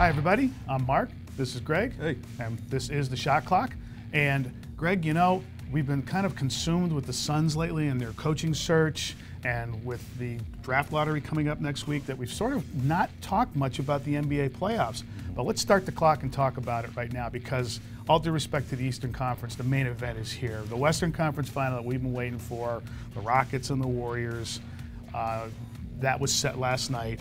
Hi everybody, I'm Mark, this is Greg, Hey. and this is the Shot Clock. And Greg, you know, we've been kind of consumed with the Suns lately and their coaching search, and with the draft lottery coming up next week, that we've sort of not talked much about the NBA playoffs. But let's start the clock and talk about it right now, because all due respect to the Eastern Conference, the main event is here. The Western Conference final that we've been waiting for, the Rockets and the Warriors, that was set last night.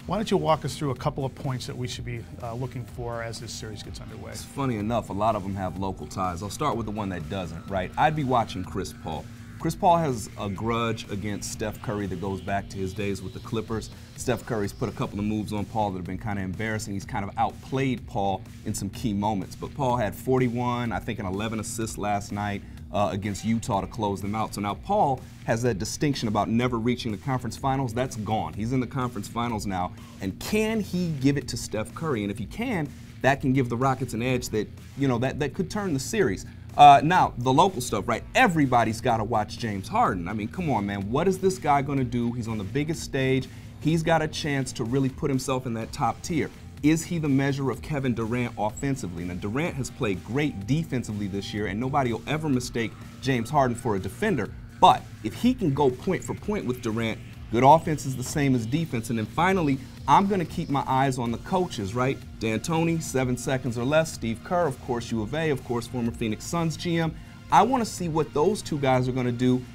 Why don't you walk us through a couple of points that we should be looking for as this series gets underway? It's funny enough, a lot of them have local ties. I'll start with the one that doesn't, right? I'd be watching Chris Paul. Chris Paul has a grudge against Steph Curry that goes back to his days with the Clippers. Steph Curry's put a couple of moves on Paul that have been kind of embarrassing. He's kind of outplayed Paul in some key moments. But Paul had 41, I think, and 11 assists last night against Utah to close them out. So now Paul has that distinction about never reaching the conference finals. That's gone. He's in the conference finals now. And can he give it to Steph Curry? And if he can, that can give the Rockets an edge that, you know, that could turn the series. Now, the local stuff, right? Everybody's got to watch James Harden. I mean, come on, man. What is this guy going to do? He's on the biggest stage. He's got a chance to really put himself in that top tier. Is he the measure of Kevin Durant offensively? Now, Durant has played great defensively this year, and nobody will ever mistake James Harden for a defender. But if he can go point for point with Durant, good offense is the same as defense. And then finally, I'm going to keep my eyes on the coaches, right? D'Antoni, 7 seconds or less. Steve Kerr, of course, U of A, of course, former Phoenix Suns GM. I want to see what those two guys are going to do,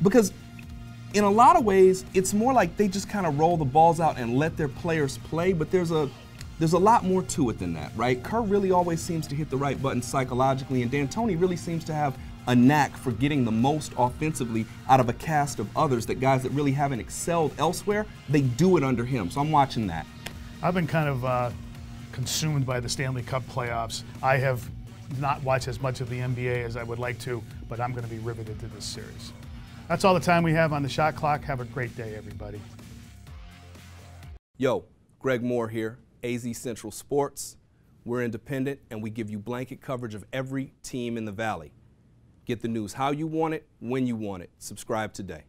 because in a lot of ways, it's more like they just kind of roll the balls out and let their players play, but there's a lot more to it than that, right? Kerr really always seems to hit the right button psychologically, and D'Antoni really seems to have a knack for getting the most offensively out of a cast of others, that guys that really haven't excelled elsewhere, they do it under him. So I'm watching that. I've been kind of consumed by the Stanley Cup playoffs. I have not watched as much of the NBA as I would like to, but I'm going to be riveted to this series. That's all the time we have on the Shot Clock. Have a great day, everybody. Yo, Greg Moore here, AZ Central Sports. We're independent, and we give you blanket coverage of every team in the Valley. Get the news how you want it, when you want it. Subscribe today.